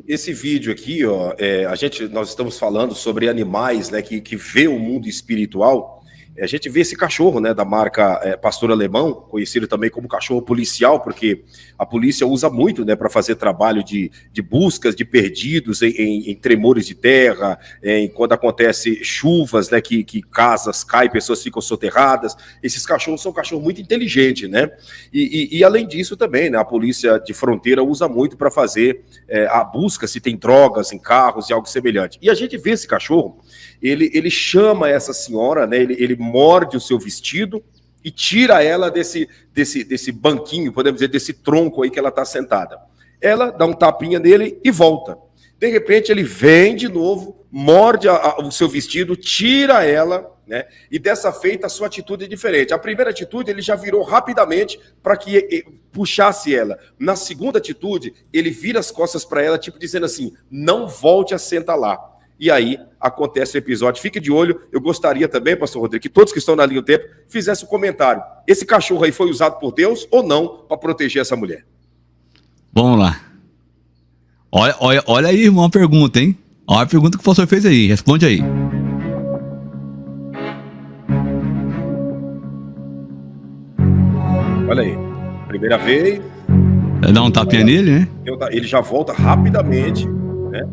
esse vídeo aqui, ó, nós estamos falando sobre animais, né, que vê o mundo espiritual. A gente vê esse cachorro, né, da marca Pastor Alemão, conhecido também como cachorro policial, porque a polícia usa muito, né, para fazer trabalho de buscas de perdidos em tremores de terra, quando acontece chuvas, né, que casas caem, pessoas ficam soterradas. Esses cachorros são cachorros muito inteligentes, né? E além disso também, né, a polícia de fronteira usa muito para fazer a busca se tem drogas em carros e algo semelhante. E a gente vê esse cachorro, ele chama essa senhora, né, ele morde o seu vestido e tira ela desse banquinho, podemos dizer, desse tronco aí que ela está sentada. Ela dá um tapinha nele e volta. De repente ele vem de novo, morde o seu vestido, tira ela, né? E dessa feita a sua atitude é diferente. A primeira atitude ele já virou rapidamente para que puxasse ela. Na segunda atitude ele vira as costas para ela, tipo dizendo assim, não volte a sentar lá. E aí acontece o episódio. Fique de olho. Eu gostaria também, pastor Rodrigo, que todos que estão na linha do tempo fizessem um comentário. Esse cachorro aí foi usado por Deus ou não para proteger essa mulher? Vamos lá. Olha aí, irmão, uma pergunta, hein? Olha a pergunta que o pastor fez aí. Responde aí. Olha aí. Primeira vez. Dá um tapinha nele, né? Ele já volta rapidamente, né?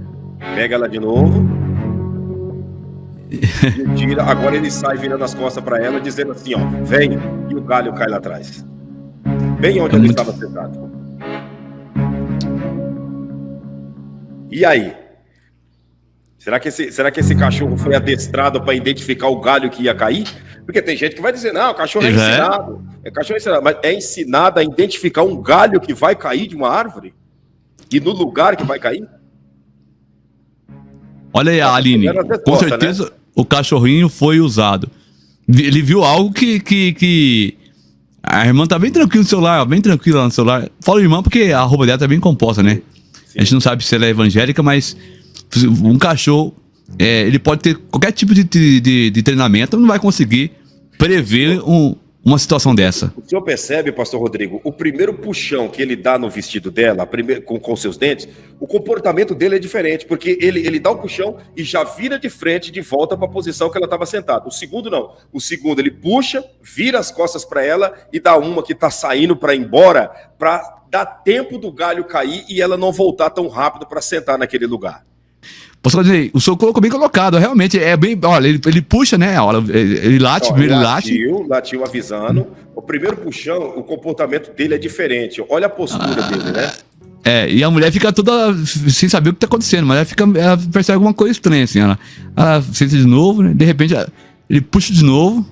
Pega ela de novo. E tira. Agora ele sai virando as costas para ela, dizendo assim, ó, vem. E o galho cai lá atrás. Bem onde ele estava sentado. E aí? Será que esse cachorro foi adestrado para identificar o galho que ia cair? Porque tem gente que vai dizer, não, o cachorro é ensinado. Cachorro é ensinado, mas é ensinado a identificar um galho que vai cair de uma árvore? E no lugar que vai cair? Olha aí, Aline, com certeza, né? O cachorrinho foi usado. Ele viu algo que... A irmã tá bem tranquila no celular, bem tranquila no celular. Fala irmã porque a roupa dela tá bem composta, né? Sim. A gente não sabe se ela é evangélica, mas um cachorro, ele pode ter qualquer tipo de treinamento, não vai conseguir prever uma situação dessa. O senhor percebe, pastor Rodrigo, o primeiro puxão que ele dá no vestido dela, com seus dentes, o comportamento dele é diferente, porque ele dá o puxão e já vira de frente, de volta para a posição que ela estava sentada. O segundo não. O segundo ele puxa, vira as costas para ela e dá uma que está saindo para ir embora, para dar tempo do galho cair e ela não voltar tão rápido para sentar naquele lugar. Posso dizer, o senhor colocou bem colocado, realmente é bem. Olha, ele puxa, né? Ele late, latiu avisando. O primeiro puxão, o comportamento dele é diferente. Olha a postura dele, né? E a mulher fica toda sem saber o que tá acontecendo, mas ela percebe alguma coisa estranha, assim. Ela senta de novo, né? De repente ele puxa de novo.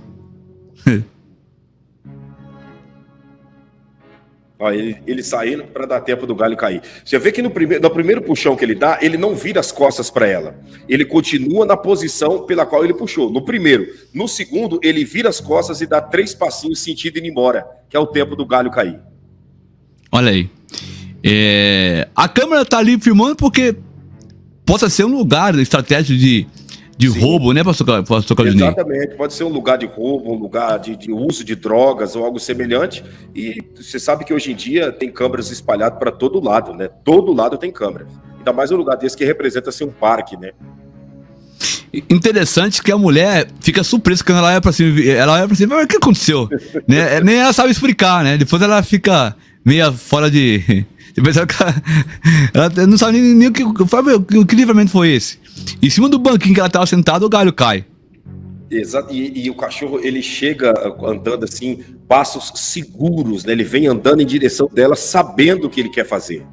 Ó, ele saindo para dar tempo do galho cair. Você vê que no primeiro puxão que ele dá, ele não vira as costas para ela. Ele continua na posição pela qual ele puxou. No primeiro. No segundo, ele vira as costas e dá 3 passinhos sentido ir embora, que é o tempo do galho cair. Olha aí. A câmera tá ali filmando porque possa ser um lugar estratégico de roubo, né, pastor Claudinei? Exatamente, pode ser um lugar de roubo, um lugar de uso de drogas ou algo semelhante. E você sabe que hoje em dia tem câmeras espalhadas para todo lado, né? Todo lado tem câmera. Ainda mais um lugar desse que representa assim, um parque, né? Interessante que a mulher fica surpresa quando ela olha pra cima, mas o que aconteceu? Né? Nem ela sabe explicar, né? Depois ela fica meio fora de... Ela não sabe nem o que livramento foi esse. Em cima do banquinho que ela estava sentada, o galho cai. Exato, e o cachorro, ele chega andando assim, passos seguros, né? Ele vem andando em direção dela, sabendo o que ele quer fazer.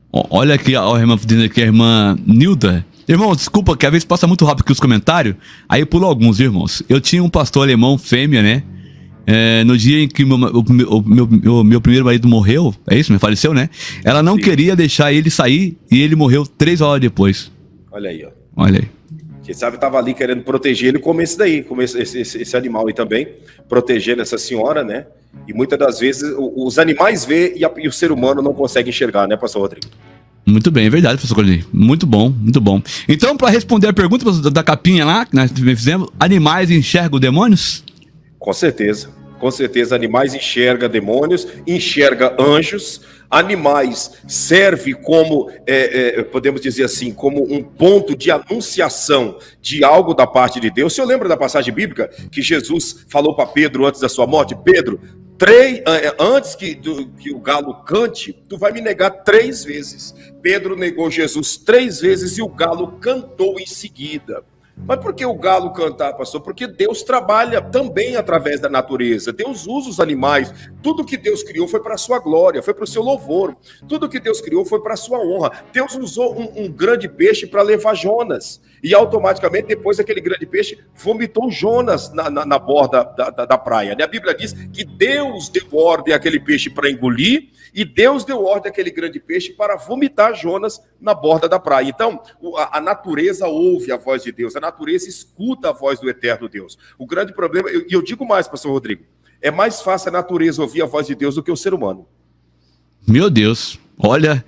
Olha aqui, a irmã dizendo aqui, a irmã Nilda. Irmão, desculpa, que às vezes passa muito rápido aqui os comentários, aí eu pulo alguns, irmãos. Eu tinha um pastor alemão, fêmea, né? No dia em que meu primeiro marido morreu, é isso, faleceu, né? Ela não queria deixar ele sair e ele morreu 3 horas depois. Olha aí, ó. Olha aí. Quem sabe tava ali querendo proteger ele, como esse daí, como esse animal aí também, protegendo essa senhora, né? E muitas das vezes os animais vê e o ser humano não consegue enxergar, né, pastor Rodrigo? Muito bem, é verdade, professor Claudinei. Muito bom, muito bom. Então, para responder a pergunta da capinha lá, que nós fizemos, animais enxergam demônios? Com certeza, animais enxergam demônios, enxerga anjos. animais serve como, podemos dizer assim, como um ponto de anunciação de algo da parte de Deus. O senhor lembra da passagem bíblica que Jesus falou para Pedro antes da sua morte? Pedro, antes que o galo cante, tu vai me negar 3 vezes. Pedro negou Jesus 3 vezes e o galo cantou em seguida. Mas por que o galo cantar, pastor? Porque Deus trabalha também através da natureza. Deus usa os animais. Tudo que Deus criou foi para a sua glória, foi para o seu louvor. Tudo que Deus criou foi para a sua honra. Deus usou um grande peixe para levar Jonas. E automaticamente, depois aquele grande peixe vomitou Jonas na borda da praia. A Bíblia diz que Deus deu ordem àquele peixe para engolir e Deus deu ordem àquele grande peixe para vomitar Jonas na borda da praia. Então, a natureza ouve a voz de Deus, a natureza escuta a voz do eterno Deus. O grande problema, e eu digo mais, pastor Rodrigo, é mais fácil a natureza ouvir a voz de Deus do que o ser humano. Meu Deus, olha,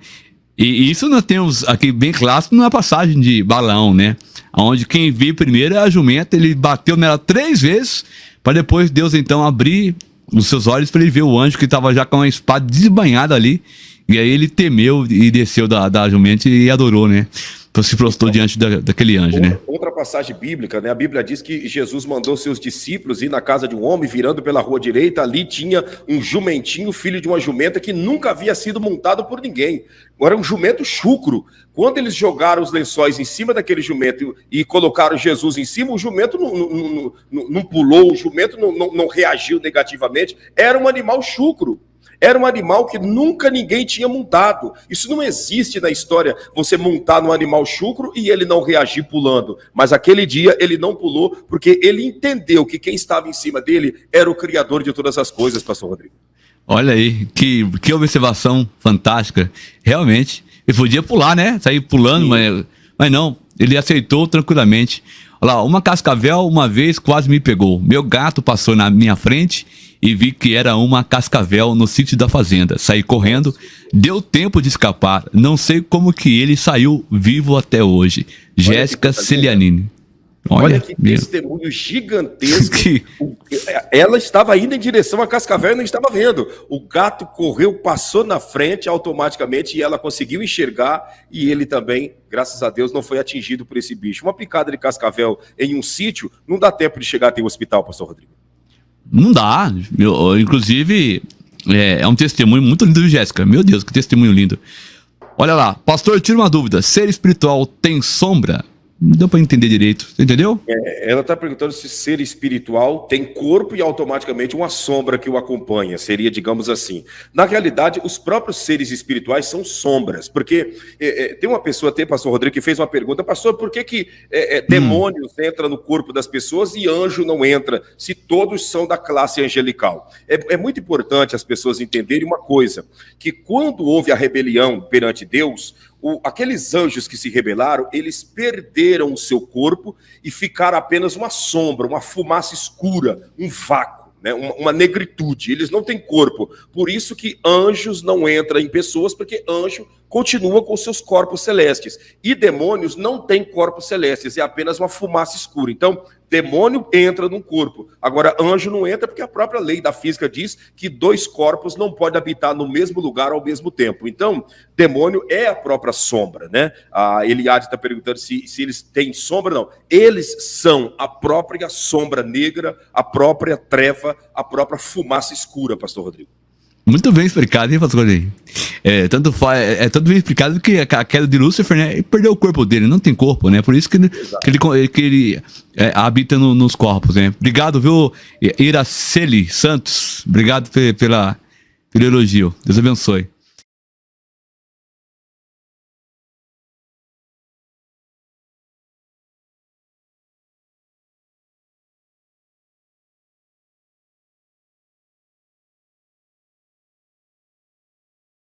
e isso nós temos aqui bem clássico na passagem de Balaão, né? Onde quem viu primeiro é a jumenta, ele bateu nela 3 vezes, para depois Deus então abrir os seus olhos para ele ver o anjo que estava já com a espada desbanhada ali, e aí ele temeu e desceu da jumenta e adorou, né? Então se prostrou diante daquele anjo, né? Outra passagem bíblica, né? A Bíblia diz que Jesus mandou seus discípulos ir na casa de um homem, virando pela rua direita, ali tinha um jumentinho, filho de uma jumenta, que nunca havia sido montado por ninguém. Agora é um jumento chucro. Quando eles jogaram os lençóis em cima daquele jumento e colocaram Jesus em cima, o jumento não pulou, o jumento não reagiu negativamente. Era um animal chucro. Era um animal que nunca ninguém tinha montado. Isso não existe na história, você montar num animal chucro e ele não reagir pulando. Mas aquele dia ele não pulou, porque ele entendeu que quem estava em cima dele era o Criador de todas as coisas, pastor Rodrigo. Olha aí, que observação fantástica. Realmente, ele podia pular, né? Sair pulando, mas não, ele aceitou tranquilamente. Olha lá, uma cascavel uma vez quase me pegou. Meu gato passou na minha frente e vi que era uma cascavel no sítio da fazenda. Saí correndo, deu tempo de escapar. Não sei como que ele saiu vivo até hoje. Jéssica Celianini. Olha que testemunho gigantesco. Ela estava indo em direção à cascavel e não estava vendo. O gato correu, passou na frente automaticamente e ela conseguiu enxergar e ele também, graças a Deus, não foi atingido por esse bicho. Uma picada de cascavel em um sítio não dá tempo de chegar até o hospital, pastor Rodrigo. Não dá. Inclusive, é um testemunho muito lindo, Jéssica. Meu Deus, que testemunho lindo. Olha lá, pastor, tira uma dúvida. Ser espiritual tem sombra? Não deu para entender direito, você entendeu? Ela está perguntando se ser espiritual tem corpo e automaticamente uma sombra que o acompanha, seria, digamos assim. Na realidade, os próprios seres espirituais são sombras, porque tem uma pessoa, pastor Rodrigo, que fez uma pergunta, pastor, por que demônios entram no corpo das pessoas e anjo não entra, se todos são da classe angelical? É muito importante as pessoas entenderem uma coisa, que quando houve a rebelião perante Deus, aqueles anjos que se rebelaram, eles perderam o seu corpo e ficaram apenas uma sombra, uma fumaça escura, um vácuo, né? Uma negritude. Eles não têm corpo. Por isso que anjos não entram em pessoas, porque anjo continua com seus corpos celestes. E demônios não têm corpos celestes, é apenas uma fumaça escura. Então, demônio entra num corpo. Agora, anjo não entra porque a própria lei da física diz que 2 corpos não podem habitar no mesmo lugar ao mesmo tempo. Então, demônio é a própria sombra, né? A Eliade está perguntando se eles têm sombra. Não. Eles são a própria sombra negra, a própria treva, a própria fumaça escura, pastor Rodrigo. Muito bem explicado, hein, pastor? Tanto bem explicado que a queda de Lúcifer, né? Ele perdeu o corpo dele, não tem corpo, né? Por isso que ele habita nos corpos, né? Obrigado, viu, Iraceli Santos? Obrigado pelo elogio. Deus abençoe.